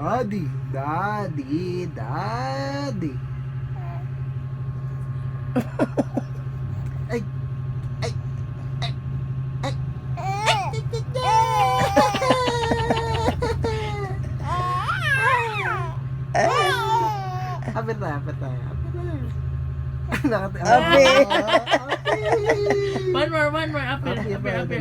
Daddy, daddy, daddy. Ay, ay, ay, ay, apit na, apit na, apit na. Api. One more. Apir. Api.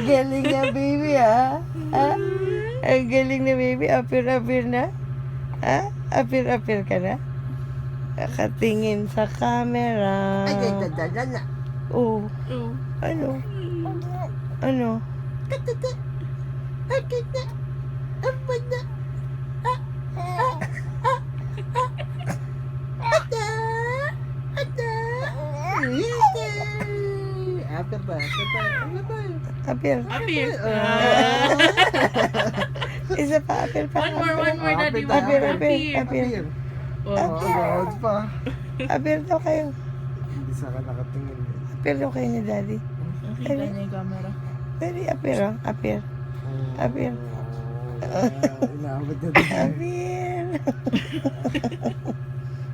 Galing na baby ha. Ang galing na baby. Apir na. Apir ka na. Nakatingin sa camera. Ay, dadala. Oh. Ano? Ano? Apit ba? Apir. Isa pa, apir pa. One more, daddy. Apir. Oh. Gawad pa. Apir daw kayo. Hindi sa ka nakatingin. Apir daw kayo ni daddy. Nakita niya yung camera. Very apir ah. Apir. Apir. Inaabot niya din. Apir.